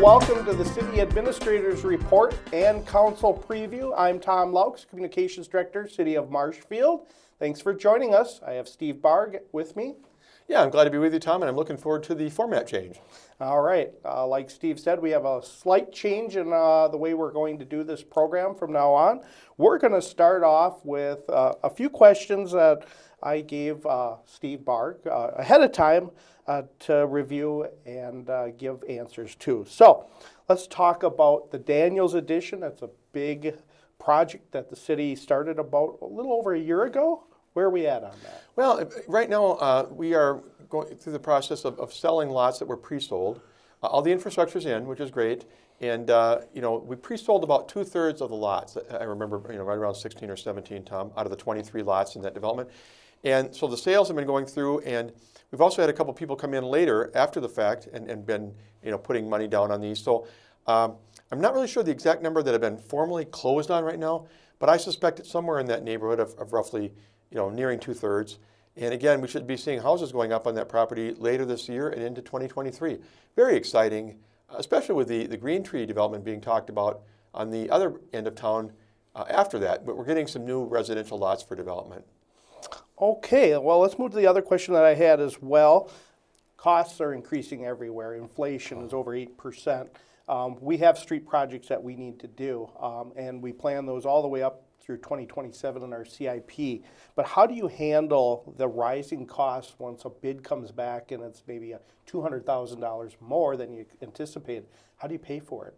welcome to the City Administrator's Report and Council Preview. I'm Tom Loucks, Communications Director, City of Marshfield. Thanks for joining us. I have Steve Barg with me. Yeah, I'm glad to be with you, Tom, and I'm looking forward to the format change. All right. Like Steve said, we have a slight change in the way we're going to do this program from now on. We're going to start off with a few questions that I gave Steve Barg ahead of time to review and give answers to. So let's talk about the Daniels Edition. That's a big project that the city started about a little over a year ago. Where are we at on that? Well, right now we are going through the process of selling lots that were pre-sold. All the infrastructure's in, which is great, and we pre-sold about 2/3 of the lots. I remember, right around 16 or 17, Tom, out of the 23 lots in that development. And so the sales have been going through, and we've also had a couple people come in later after the fact and been, putting money down on these. So I'm not really sure the exact number that have been formally closed on right now, but I suspect it's somewhere in that neighborhood of roughly, nearing 2/3. And again, we should be seeing houses going up on that property later this year and into 2023. Very exciting, especially with the Green Tree development being talked about on the other end of town after that. But we're getting some new residential lots for development. Okay, well, let's move to the other question that I had as well. Costs are increasing everywhere. Inflation is over 8%. We have street projects that we need to do, and we plan those all the way up through 2027 in our CIP. But how do you handle the rising costs once a bid comes back and it's maybe $200,000 more than you anticipated? How do you pay for it?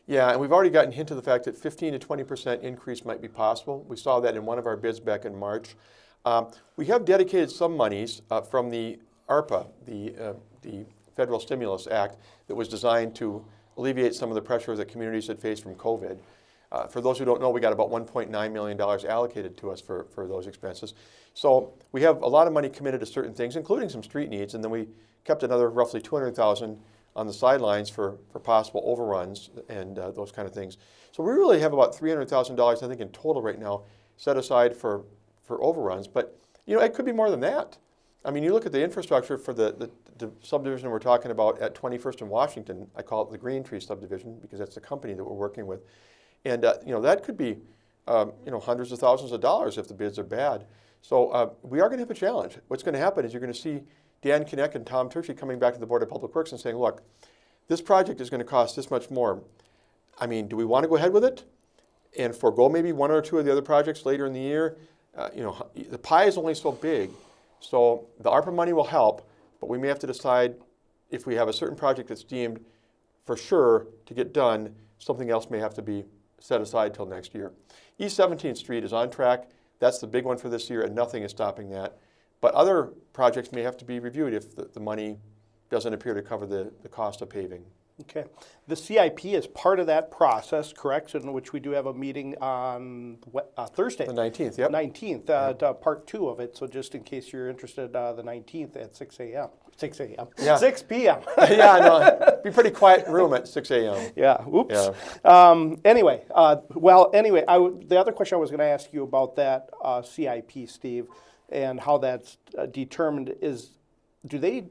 Yeah, and we've already gotten a hint of the fact that 15 to 20% increase might be possible. We saw that in one of our bids back in March. We have dedicated some monies from the ARPA, the Federal Stimulus Act, that was designed to alleviate some of the pressure that communities had faced from COVID. For those who don't know, we got about $1.9 million allocated to us for those expenses. So we have a lot of money committed to certain things, including some street needs, and then we kept another roughly $200,000 on the sidelines for possible overruns and those kind of things. So we really have about $300,000, I think, in total right now set aside for overruns. But it could be more than that. I mean, you look at the infrastructure for the subdivision we're talking about at 21st and Washington. I call it the Green Tree subdivision because that's the company that we're working with. And that could be hundreds of thousands of dollars if the bids are bad. So we are going to have a challenge. What's going to happen is you're going to see Dan Kinect and Tom Turchie coming back to the Board of Public Works and saying, look, this project is going to cost this much more. I mean, do we want to go ahead with it and forego maybe one or two of the other projects later in the year? The pie is only so big. So the ARPA money will help, but we may have to decide if we have a certain project that's deemed for sure to get done, something else may have to be set aside till next year. East 17th Street is on track. That's the big one for this year, and nothing is stopping that. But other projects may have to be reviewed if the money doesn't appear to cover the cost of paving. Okay. The CIP is part of that process, correct? In which we do have a meeting on Thursday. The 19th, yep. 19th, part 2 of it. So just in case you're interested, the 19th at 6 a.m. 6 a.m. Yeah. 6 p.m. Yeah, no, be pretty quiet room at 6 a.m. Yeah, oops. Yeah. Anyway, the other question I was going to ask you about that CIP, Steve, and how that's determined is, do they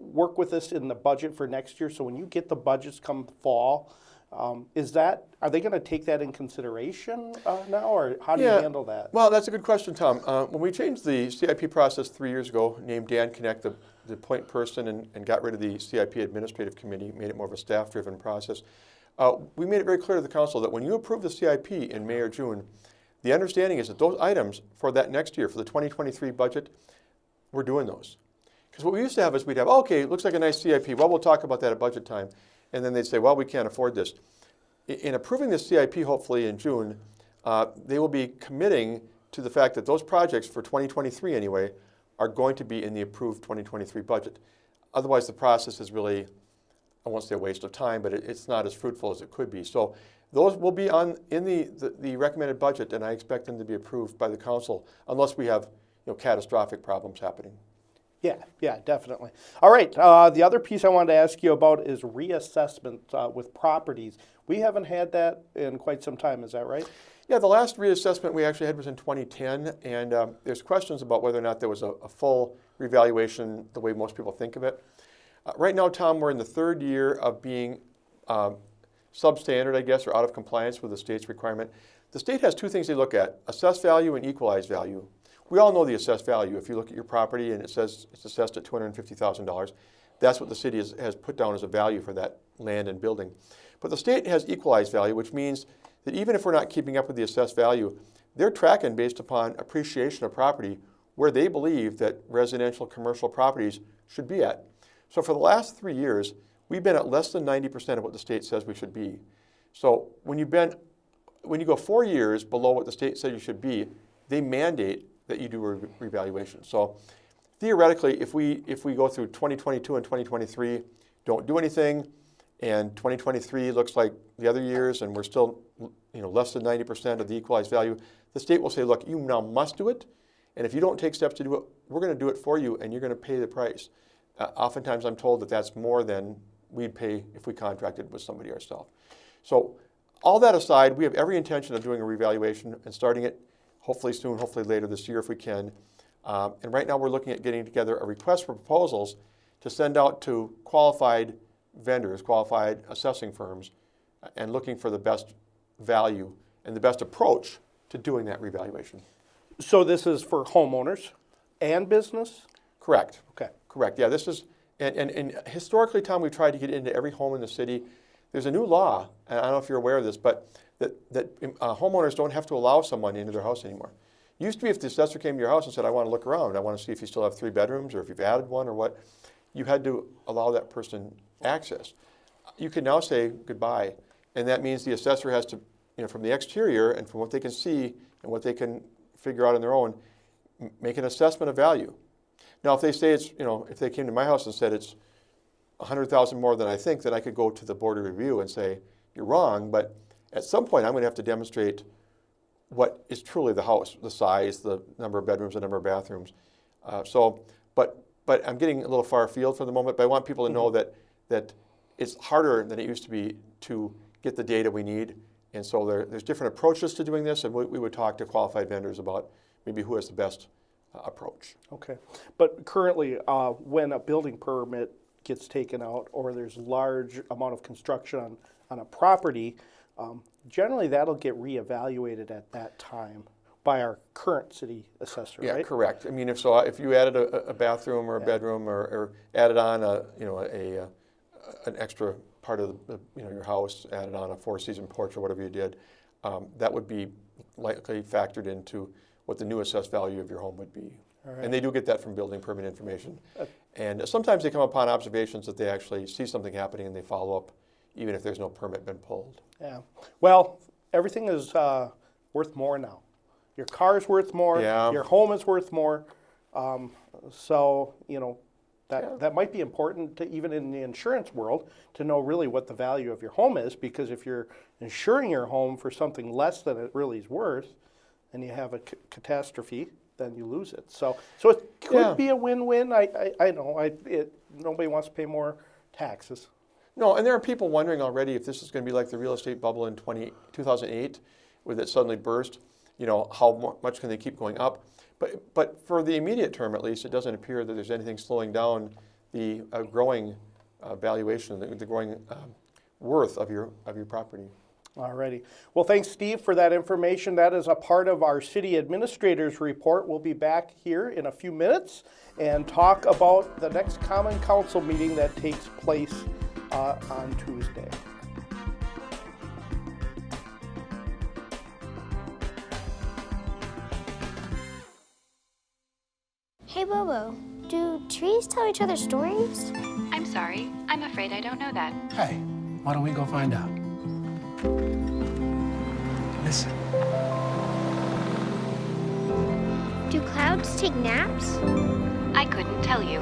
work with us in the budget for next year? So when you get the budgets come fall, are they going to take that in consideration now, or how do you handle that? Well, that's a good question, Tom. When we changed the CIP process 3 years ago, named Dan Kinect the point person and got rid of the CIP Administrative Committee, made it more of a staff-driven process, we made it very clear to the council that when you approve the CIP in May or June, the understanding is that those items for that next year, for the 2023 budget, we're doing those. Because what we used to have is we'd have, okay, it looks like a nice CIP. Well, we'll talk about that at budget time. And then they'd say, well, we can't afford this. In approving this CIP, hopefully in June, they will be committing to the fact that those projects for 2023 anyway are going to be in the approved 2023 budget. Otherwise, the process is really, I won't say a waste of time, but it's not as fruitful as it could be. So those will be in the recommended budget, and I expect them to be approved by the council unless we have catastrophic problems happening. Yeah, definitely. All right, the other piece I wanted to ask you about is reassessment with properties. We haven't had that in quite some time, is that right? Yeah, the last reassessment we actually had was in 2010, and there's questions about whether or not there was a full revaluation the way most people think of it. Right now, Tom, we're in the third year of being substandard, I guess, or out of compliance with the state's requirement. The state has two things they look at: assessed value and equalized value. We all know the assessed value. If you look at your property and it says it's assessed at $250,000, that's what the city has put down as a value for that land and building. But the state has equalized value, which means that even if we're not keeping up with the assessed value, they're tracking based upon appreciation of property where they believe that residential commercial properties should be at. So for the last 3 years, we've been at less than 90% of what the state says we should be. So when you go 4 years below what the state said you should be, they mandate that you do a revaluation. So theoretically, if we go through 2022 and 2023, don't do anything, and 2023 looks like the other years, and we're still less than 90% of the equalized value, the state will say, look, you now must do it, and if you don't take steps to do it, we're going to do it for you, and you're going to pay the price. Oftentimes I'm told that that's more than we'd pay if we contracted with somebody ourselves. So all that aside, we have every intention of doing a revaluation and starting it hopefully soon, hopefully later this year if we can. And right now we're looking at getting together a request for proposals to send out to qualified vendors, qualified assessing firms, and looking for the best value and the best approach to doing that revaluation. So this is for homeowners and business? Correct. Okay. Correct. Yeah, this is, and historically, Tom, we've tried to get into every home in the city. There's a new law, and I don't know if you're aware of this, but that homeowners don't have to allow someone into their house anymore. It used to be if the assessor came to your house and said, I want to look around, I want to see if you still have 3 bedrooms or if you've added one or what, you had to allow that person access. You can now say goodbye, and that means the assessor has to, from the exterior and from what they can see and what they can figure out on their own, make an assessment of value. Now, if they say it's, if they came to my house and said it's $100,000 more than I think, then I could go to the board of review and say, you're wrong, but at some point I'm going to have to demonstrate what is truly the house, the size, the number of bedrooms, the number of bathrooms. But I'm getting a little far afield for the moment, but I want people to know that it's harder than it used to be to get the data we need. And so there's different approaches to doing this, and we would talk to qualified vendors about maybe who has the best approach. Okay. But currently, when a building permit gets taken out or there's large amount of construction on a property, generally that'll get reevaluated at that time by our current city assessor, Yeah, right? correct. I mean, if you added a bathroom or a bedroom or added on an extra part of your house, added on a 4-season porch or whatever you did, that would be likely factored into what the new assessed value of your home would be. Right. And they do get that from building permit information. And sometimes they come upon observations that they actually see something happening and they follow up even if there's no permit been pulled. Yeah. Well, everything is worth more now. Your car's worth more. Yeah. Your home is worth more. So, that might be important to, even in the insurance world, to know really what the value of your home is, because if you're insuring your home for something less than it really is worth and you have a catastrophe, then you lose it. So it could be a win-win. I know nobody wants to pay more taxes. No, and there are people wondering already if this is going to be like the real estate bubble in 2008, where it suddenly burst. How much can they keep going up? But for the immediate term, at least, it doesn't appear that there's anything slowing down the growing valuation, the growing worth of your property. Alrighty. Well, thanks, Steve, for that information. That is a part of our city administrator's report. We'll be back here in a few minutes and talk about the next Common Council meeting that takes place on Tuesday. Hey, Bobo, do trees tell each other stories? I'm sorry. I'm afraid I don't know that. Hey, why don't we go find out? Listen. Do clouds take naps? I couldn't tell you.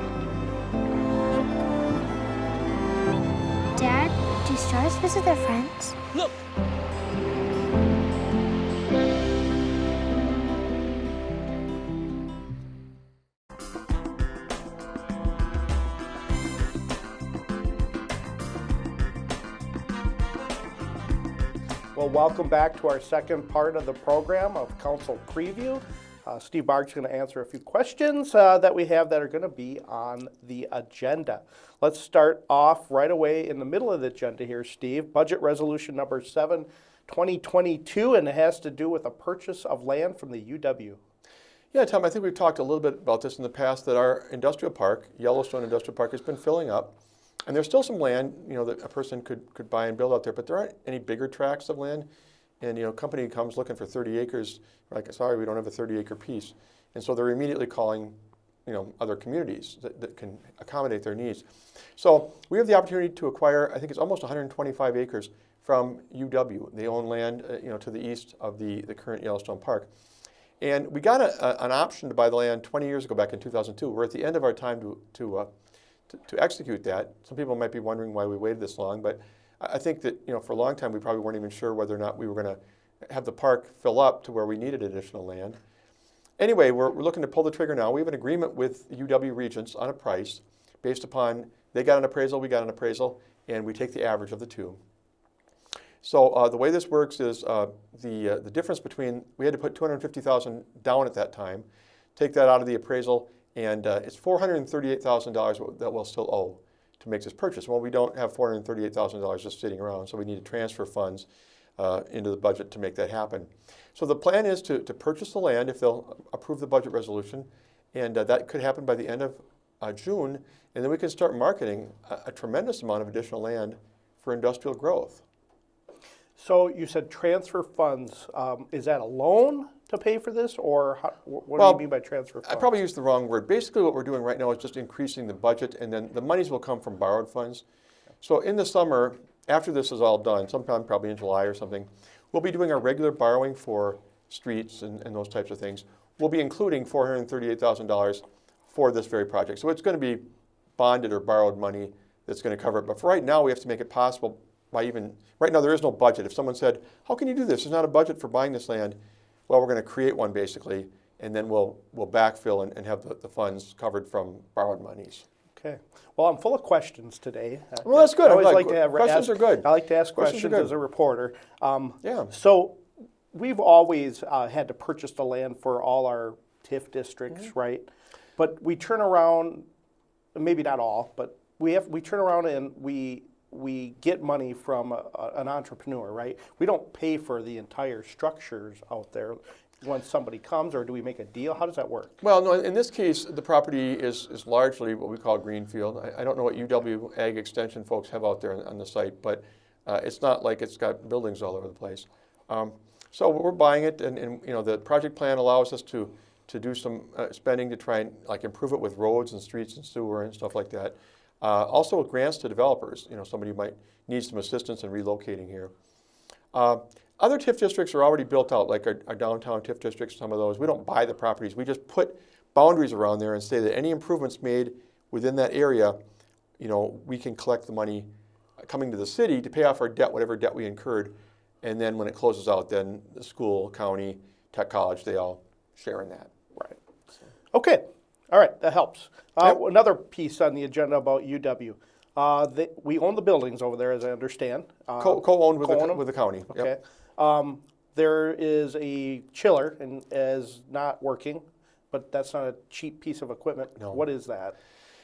Dad, do stars visit their friends? Look! Well, welcome back to our second part of the program of Council Preview. Steve Barg's going to answer a few questions that we have that are going to be on the agenda. Let's start off right away in the middle of the agenda here, Steve. Budget Resolution number 7, 2022, and it has to do with a purchase of land from the UW. Yeah, Tom, I think we've talked a little bit about this in the past, that our industrial park, Yellowstone Industrial Park, has been filling up. And there's still some land, that a person could buy and build out there, but there aren't any bigger tracts of land. And, a company comes looking for 30 acres, we're like, sorry, we don't have a 30-acre piece. And so they're immediately calling, other communities that can accommodate their needs. So we have the opportunity to acquire, I think it's almost 125 acres from UW. They own land, to the east of the current Yellowstone Park. And we got an option to buy the land 20 years ago, back in 2002. We're at the end of our time to execute that. Some people might be wondering why we waited this long, but I think that, for a long time, we probably weren't even sure whether or not we were going to have the park fill up to where we needed additional land. Anyway, we're looking to pull the trigger now. We have an agreement with UW Regents on a price based upon, they got an appraisal, we got an appraisal, and we take the average of the two. So the way this works is the difference between, we had to put $250,000 down at that time, take that out of the appraisal, and it's $438,000 that we'll still owe to make this purchase. Well, we don't have $438,000 just sitting around, so we need to transfer funds into the budget to make that happen. So the plan is to purchase the land if they'll approve the budget resolution, and that could happen by the end of June, and then we can start marketing a tremendous amount of additional land for industrial growth. So you said transfer funds. Is that a loan to pay for this, or what do you mean by transfer funds? I probably used the wrong word. Basically what we're doing right now is just increasing the budget, and then the monies will come from borrowed funds. So in the summer, after this is all done, sometime probably in July or something, we'll be doing our regular borrowing for streets and those types of things. We'll be including $438,000 for this very project. So it's going to be bonded or borrowed money that's going to cover it. But for right now, we have to make it possible by right now there is no budget. If someone said, how can you do this? There's not a budget for buying this land. Well, we're going to create one basically, and then we'll backfill and have the funds covered from borrowed monies. Okay. Well, I'm full of questions today. Well, that's good. I always like to have questions are good. I like to ask questions as a reporter. So we've always had to purchase the land for all our TIF districts, right? But we turn around, maybe not all, but we turn around and we get money from an entrepreneur, right? We don't pay for the entire structures out there when somebody comes, or do we make a deal? How does that work? Well, no, in this case, the property is largely what we call greenfield. I don't know what UW Ag Extension folks have out there on the site, but it's not like it's got buildings all over the place. So we're buying it, and the project plan allows us to do some spending to try and improve it with roads and streets and sewer and stuff like that. Also grants to developers, somebody might need some assistance in relocating here. Other TIF districts are already built out, like our downtown TIF districts, some of those. We don't buy the properties. We just put boundaries around there and say that any improvements made within that area, we can collect the money coming to the city to pay off our debt, whatever debt we incurred. And then when it closes out, then the school, county, tech college, they all share in that. Right. Okay. All right. That helps. Another piece on the agenda about UW. We own the buildings over there, as I understand. Co-owned with the county. Okay. Yep. There is a chiller and is not working, but that's not a cheap piece of equipment. No. What is that?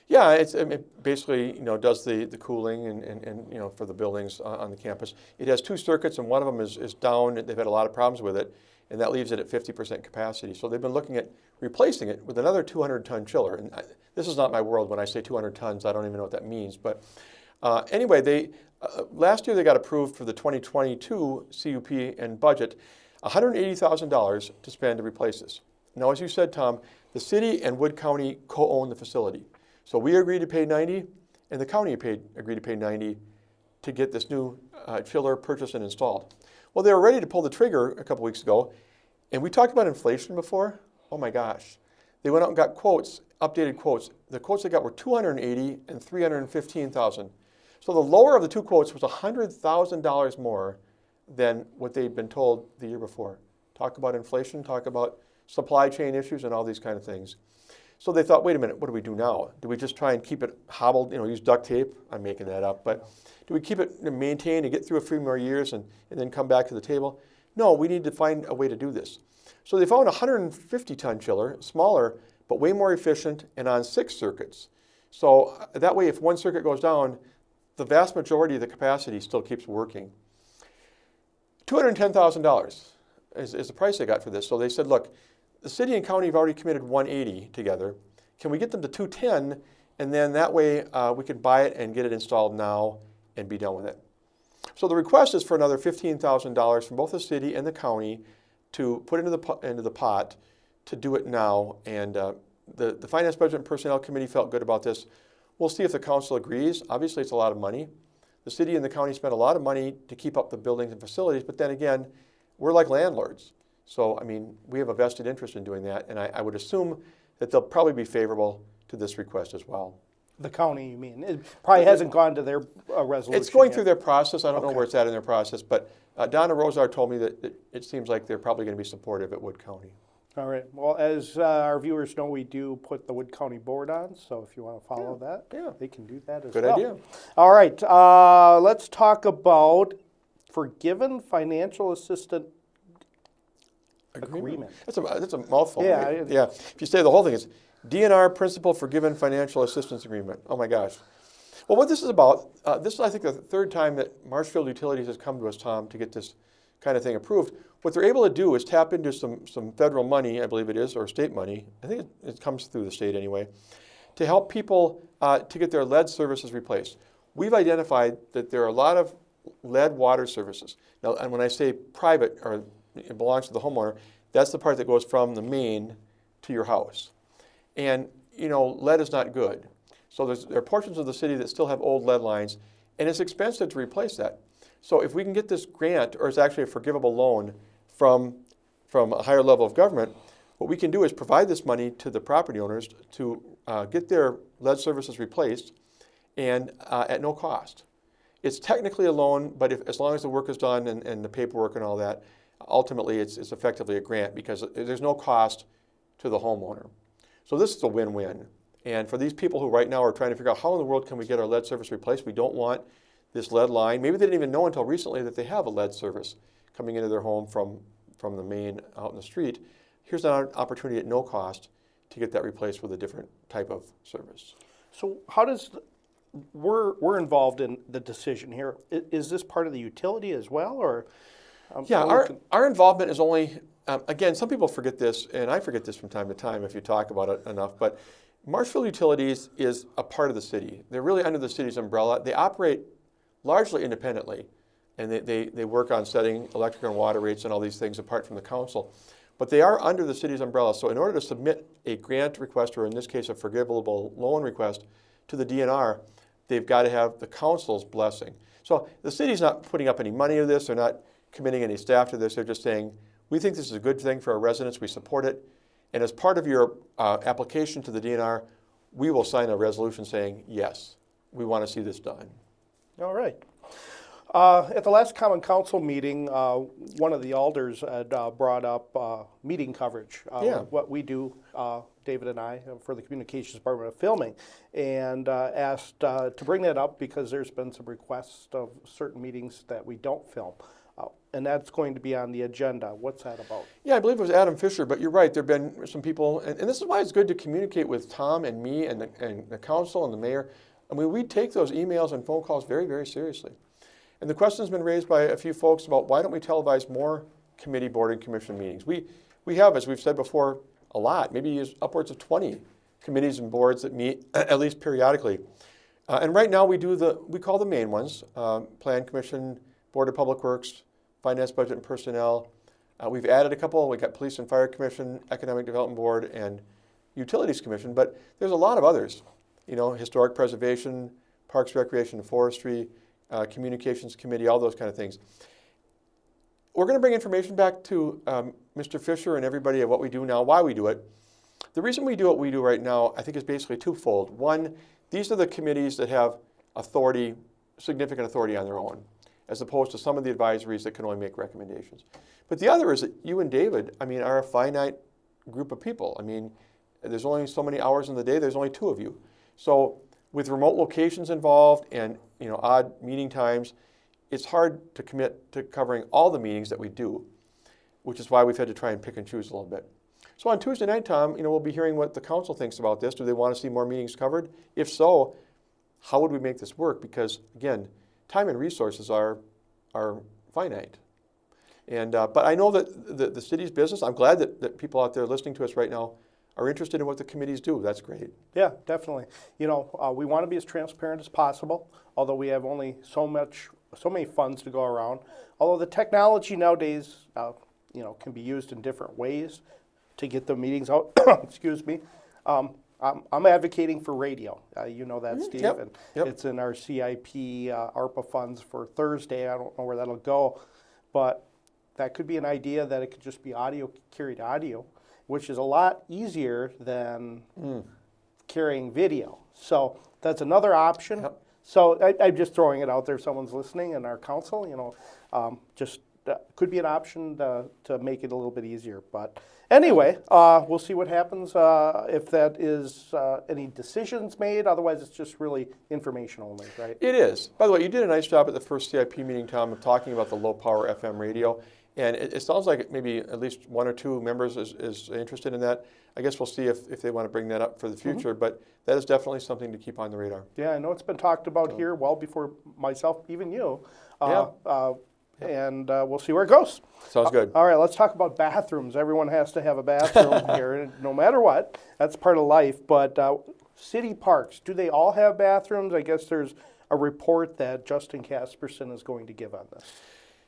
Yeah, it basically does the cooling and for the buildings on the campus. It has two circuits, and one of them is down. They've had a lot of problems with it, and that leaves it at 50% capacity. So they've been looking at replacing it with another 200-ton chiller. And this is not my world. When I say 200 tons, I don't even know what that means. But anyway, last year they got approved for the 2022 CUP and budget, $180,000 to spend to replace this. Now, as you said, Tom, the city and Wood County co-own the facility. So we agreed to pay $90,000, and the county agreed to pay $90,000 to get this new chiller purchased and installed. Well, they were ready to pull the trigger a couple weeks ago, and we talked about inflation before. Oh my gosh. They went out and got quotes, updated quotes. The quotes they got were $280,000 and $315,000. So the lower of the two quotes was $100,000 more than what they'd been told the year before. Talk about inflation, talk about supply chain issues and all these kind of things. So they thought, wait a minute, what do we do now? Do we just try and keep it hobbled, use duct tape? I'm making that up, but do we keep it maintained and get through a few more years and then come back to the table? No, we need to find a way to do this. So they found a 150-ton chiller, smaller, but way more efficient and on 6 circuits. So that way, if one circuit goes down, the vast majority of the capacity still keeps working. $210,000 is the price they got for this. So they said, look, the city and county have already committed $180 together. Can we get them to $210, and then that way we could buy it and get it installed now and be done with it. So the request is for another $15,000 from both the city and the county to put into the pot to do it now. And the Finance, Budget, and Personnel Committee felt good about this. We'll see if the council agrees. Obviously, it's a lot of money. The city and the county spent a lot of money to keep up the buildings and facilities, but then again, we're like landlords. So, I mean, we have a vested interest in doing that, and I would assume that they'll probably be favorable to this request as well. The county, you mean? It probably hasn't gone to their resolution It's going yet. through their process. I don't know Okay. where it's at in their process, but Donna Rosar told me that it seems like they're probably going to be supportive at Wood County. All right. Well, as our viewers know, we do put the Wood County Board on, so if you want to follow that, yeah. they can do that as Good well. idea. All right. Let's talk about forgiven financial assistance agreement. That's a mouthful. Yeah, Right? Yeah. If you say the whole thing, it's DNR Principal Forgiven Financial Assistance Agreement. Oh my gosh. Well, what this is about, this is I think the third time that Marshfield Utilities has come to us, Tom, to get this kind of thing approved. What they're able to do is tap into some federal money, I believe it is, or state money. I think it comes through the state anyway, to help people to get their lead services replaced. We've identified that there are a lot of lead water services. Now, and when I say private, or it belongs to the homeowner, that's the part that goes from the main to your house. And, you know, lead is not good. So there are portions of the city that still have old lead lines, and it's expensive to replace that. So if we can get this grant, or it's actually a forgivable loan from a higher level of government, what we can do is provide this money to the property owners to get their lead services replaced, and at no cost. It's technically a loan, but as long as the work is done and the paperwork and all that, ultimately it's effectively a grant because there's no cost to the homeowner. So this is a win-win. And for these people who right now are trying to figure out how in the world can we get our lead service replaced, we don't want this lead line. Maybe they didn't even know until recently that they have a lead service coming into their home from the main out in the street. Here's an opportunity at no cost to get that replaced with a different type of service. So how does, we're involved in the decision here. Is this part of the utility as well, or? Yeah, our involvement is only, again, some people forget this, and I forget this from time to time if you talk about it enough, but Marshfield Utilities is a part of the city. They're really under the city's umbrella. They operate largely independently, and they work on setting electric and water rates and all these things apart from the council. But they are under the city's umbrella, so in order to submit a grant request, or in this case a forgivable loan request, to the DNR, they've got to have the council's blessing. So the city's not putting up any money to this, they're not committing any staff to this, they're just saying, we think this is a good thing for our residents, we support it, and as part of your application to the DNR, we will sign a resolution saying, yes, we want to see this done. All right. At the last Common Council meeting, one of the alders had brought up meeting coverage, Yeah. what we do, David and I, for the Communications Department of Filming, and asked to bring that up because there's been some requests of certain meetings that we don't film. And that's going to be on the agenda. What's that about? Yeah, I believe it was Adam Fisher, but you're right, there have been some people, and this is why it's good to communicate with Tom and me and the council and the mayor. I mean, we take those emails and phone calls very, very seriously. And the question's been raised by a few folks about why don't we televise more committee, board, and commission meetings. We have, as we've said before, a lot, maybe upwards of 20 committees and boards that meet at least periodically. And right now we call the main ones, Plan Commission, Board of Public Works, Finance, Budget, and Personnel. We've added a couple. We've got Police and Fire Commission, Economic Development Board, and Utilities Commission, but there's a lot of others. You know, Historic Preservation, Parks, Recreation, and Forestry, Communications Committee, all those kind of things. We're going to bring information back to Mr. Fisher and everybody of what we do now, why we do it. The reason we do what we do right now, I think, is basically twofold. One, these are the committees that have authority, significant authority on their own, as opposed to some of the advisories that can only make recommendations. But the other is that you and David, I mean, are a finite group of people. I mean, there's only so many hours in the day, there's only 2 of you. So with remote locations involved and, you know, odd meeting times, it's hard to commit to covering all the meetings that we do. which is why we've had to try and pick and choose a little bit. So on Tuesday night, Tom, we'll be hearing what the council thinks about this. Do they want to see more meetings covered? If so, how would we make this work? Because again, time and resources are finite. And but I know that the city's business, I'm glad that people out there listening to us right now are interested in what the committees do. That's great. Yeah, definitely. We want to be as transparent as possible, although we have only so many funds to go around. Although the technology nowadays, can be used in different ways to get the meetings out. Excuse me. I'm advocating for radio. You know that, Steve. Yep. And Yep. it's in our CIP ARPA funds for Thursday. I don't know where that'll go, but that could be an idea that it could just be audio, carried audio, which is a lot easier than carrying video. So that's another option. Yep. So I'm just throwing it out there. If someone's listening in our council, just could be an option to make it a little bit easier. But anyway, we'll see what happens if that is any decisions made. Otherwise, it's just really information only, right? It is. By the way, you did a nice job at the first CIP meeting, Tom, of talking about the low power FM radio. And it sounds like maybe at least one or two members is interested in that. I guess we'll see if they want to bring that up for the future, but that is definitely something to keep on the radar. Yeah, I know it's been talked about here well before myself, even you. And we'll see where it goes. Sounds good. All right, let's talk about bathrooms. Everyone has to have a bathroom here, no matter what. That's part of life. But city parks, do they all have bathrooms? I guess there's a report that Justin Casperson is going to give on this.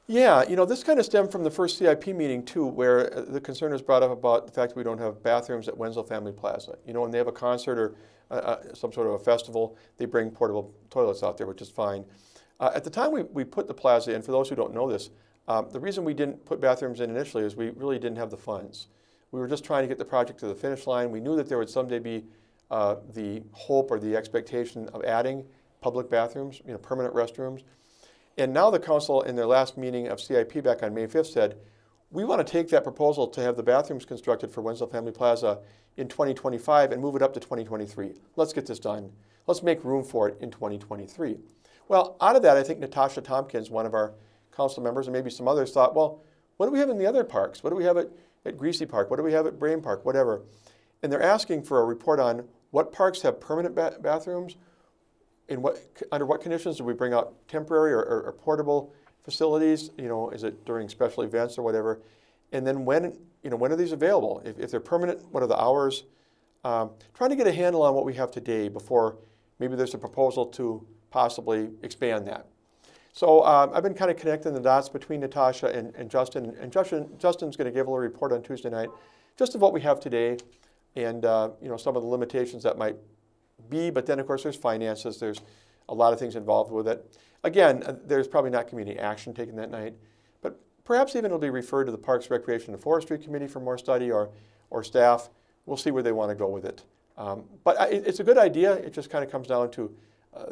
Yeah, this kind of stemmed from the first CIP meeting too, where the concern was brought up about the fact that we don't have bathrooms at Wenzel Family Plaza. When they have a concert or some sort of a festival, they bring portable toilets out there, which is fine. At the time we put the plaza in, for those who don't know this, the reason we didn't put bathrooms in initially is we really didn't have the funds. We were just trying to get the project to the finish line. We knew that there would someday be the hope or the expectation of adding public bathrooms, permanent restrooms. And now the council, in their last meeting of CIP back on May 5th, said, we want to take that proposal to have the bathrooms constructed for Wenzel Family Plaza in 2025 and move it up to 2023. Let's get this done. Let's make room for it in 2023. Well, out of that, I think Natasha Tompkins, one of our council members, and maybe some others thought, well, what do we have in the other parks? What do we have at Greasy Park? What do we have at Brain Park? Whatever. And they're asking for a report on what parks have permanent bathrooms, under what conditions do we bring out temporary or portable facilities? Is it during special events or whatever? And then when are these available? If they're permanent, what are the hours? Trying to get a handle on what we have today before maybe there's a proposal to possibly expand that. So I've been kind of connecting the dots between Natasha and Justin. And Justin's going to give a little report on Tuesday night, just of what we have today, and some of the limitations that might be, but then of course there's finances, there's a lot of things involved with it. Again, there's probably not community action taken that night, but perhaps even it'll be referred to the Parks, Recreation, and Forestry Committee for more study or staff. We'll see where they want to go with it. But it's a good idea. It just kind of comes down to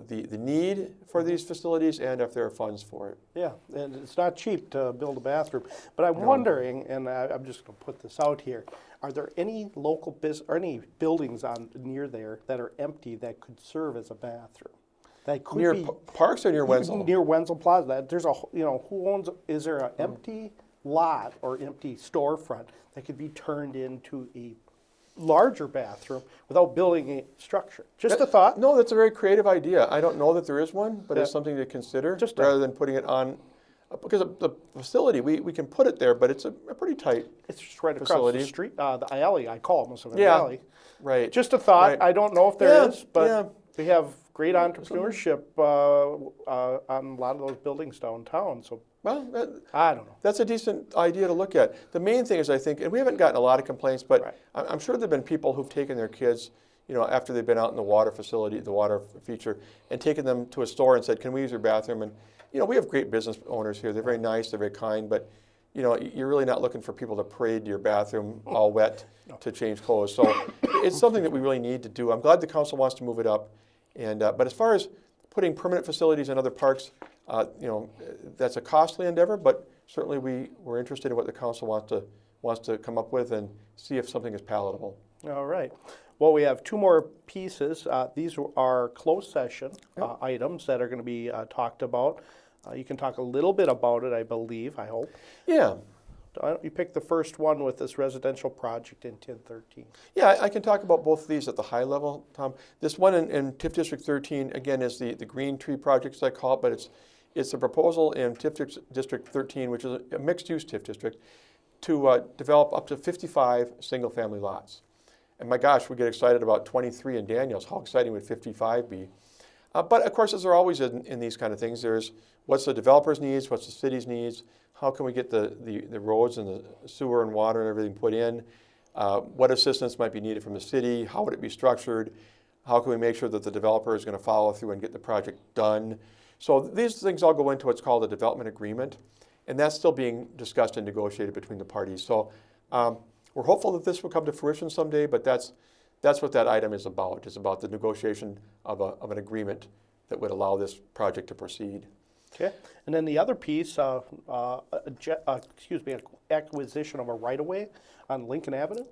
the need for these facilities and if there are funds for it. Yeah, and it's not cheap to build a bathroom. But I'm wondering, and I'm just going to put this out here, are there any local or any buildings near there that are empty that could serve as a bathroom? That could near be parks or near Wenzel? Near Wenzel Plaza. There's who owns? Is there an empty lot or empty storefront that could be turned into a larger bathroom without building a structure? Just a thought. No, that's a very creative idea. I don't know that there is one, but it's something to consider rather than putting it on. Because the facility, we can put it there, but it's a pretty tight It's just right across facility. the street, the alley. I call it an Yeah, alley. right. Just a thought. Right. I don't know if there is, but yeah. we have great entrepreneurship on a lot of those buildings downtown. So Well, I don't know. that's a decent idea to look at. The main thing is, I think, and we haven't gotten a lot of complaints, but Right. I'm sure there have been people who've taken their kids, after they've been out in the water facility, the water feature, and taken them to a store and said, can we use your bathroom? And, we have great business owners here. They're very nice, they're very kind, but, you're really not looking for people to parade to your bathroom all wet to change clothes. So it's something that we really need to do. I'm glad the council wants to move it up. And but as far as putting permanent facilities in other parks, that's a costly endeavor, but certainly we're interested in what the council wants to come up with and see if something is palatable. All right. Well, we have two more pieces. These are closed session items that are going to be talked about. You can talk a little bit about it, I believe, I hope. Yeah. why don't you pick the first one with this residential project in 1013? Yeah, I can talk about both of these at the high level, Tom. This one in TIF District 13, again, is the Green Tree Project, as I call it, but it's a proposal in TIF District 13, which is a mixed-use TIF district, to develop up to 55 single-family lots. And my gosh, we get excited about 23 in Daniels. How exciting would 55 be? But of course, as there always is in these kind of things, there's what's the developer's needs, what's the city's needs, how can we get the roads and the sewer and water and everything put in, what assistance might be needed from the city, how would it be structured, how can we make sure that the developer is going to follow through and get the project done. So these things all go into what's called a development agreement, and that's still being discussed and negotiated between the parties. So we're hopeful that this will come to fruition someday, but that's what that item is about. It's about the negotiation of an agreement that would allow this project to proceed. Okay, and then the other piece, acquisition of a right-of-way on Lincoln Avenue.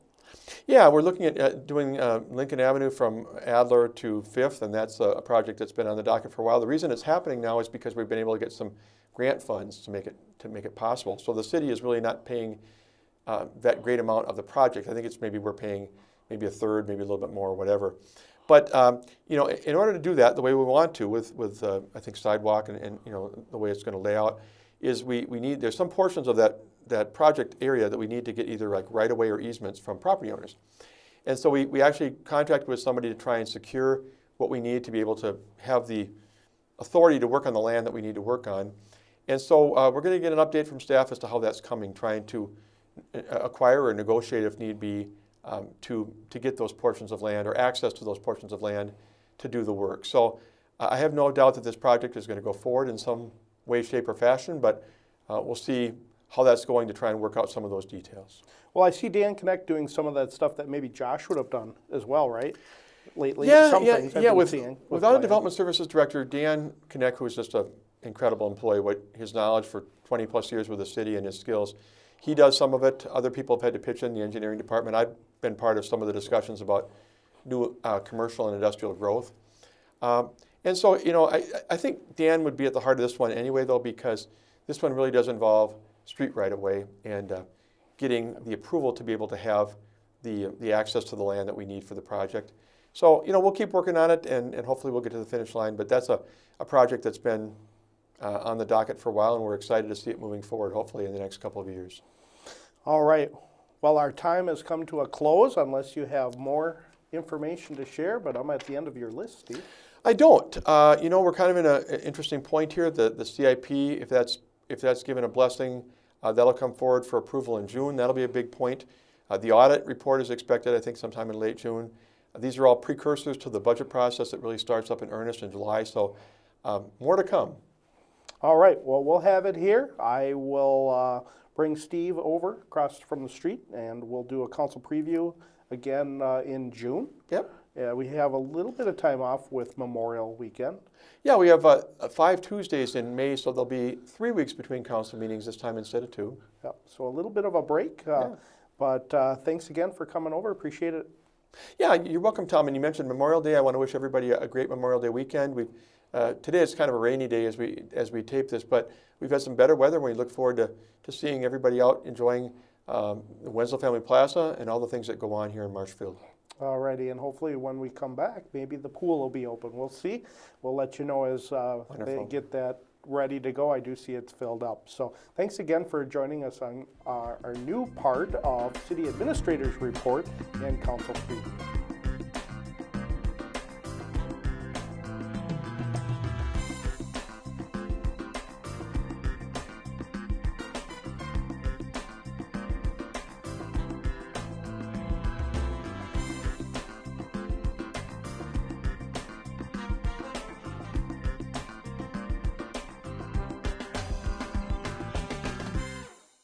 Yeah, we're looking at doing Lincoln Avenue from Adler to 5th, and that's a project that's been on the docket for a while. The reason it's happening now is because we've been able to get some grant funds to make it possible. So the city is really not paying that great amount of the project. I think it's we're paying maybe a third, maybe a little bit more, or whatever. But you know, in order to do that the way we want to, with I think sidewalk and you know the way it's going to lay out, is we need, there's some portions of that project area that we need to get either like right-of-way or easements from property owners. And so we actually contracted with somebody to try and secure what we need to be able to have the authority to work on the land that we need to work on. And so we're going to get an update from staff as to how that's coming, trying to acquire or negotiate if need be to get those portions of land or access to those portions of land to do the work. So I have no doubt that this project is going to go forward in some way, shape, or fashion, but we'll see how that's going to try and work out some of those details. Well, I see Dan Connect doing some of that stuff that maybe Josh would have done as well, right? Lately, Yeah, some yeah, things I've yeah. been With, seeing without a land. development services director, Dan Connect, who is just an incredible employee, what his knowledge for 20 plus years with the city and his skills, he does some of it. Other people have had to pitch in, the engineering department. I've been part of some of the discussions about new commercial and industrial growth. And so, you know, I think Dan would be at the heart of this one anyway, though, because this one really does involve street right-of-way and getting the approval to be able to have the access to the land that we need for the project. So, you know, we'll keep working on it, and hopefully we'll get to the finish line. But that's a project that's been on the docket for a while, and we're excited to see it moving forward, hopefully in the next couple of years. All right. Well, our time has come to a close unless you have more information to share, but I'm at the end of your list, Steve. I don't. You know, we're kind of in an interesting point here. The CIP, if that's given a blessing, that'll come forward for approval in June. That'll be a big point. The audit report is expected, I think, sometime in late June. These are all precursors to the budget process that really starts up in earnest in July, so more to come. All right. Well, we'll have it here. I will bring Steve over across from the street, and we'll do a council preview again in June. Yep. Yeah, we have a little bit of time off with Memorial Weekend. Yeah, we have 5 Tuesdays in May, so there'll be 3 weeks between council meetings this time instead of 2. Yep. So a little bit of a break, but thanks again for coming over. Appreciate it. Yeah, you're welcome, Tom. And you mentioned Memorial Day. I want to wish everybody a great Memorial Day weekend. Today is kind of a rainy day as we tape this, but we've had some better weather, and we look forward to seeing everybody out enjoying the Wenzel Family Plaza and all the things that go on here in Marshfield. Alrighty, and hopefully when we come back, maybe the pool will be open. We'll see. We'll let you know as they get that ready to go. I do see it's filled up. So thanks again for joining us on our new part of City Administrator's Report and Council Preview.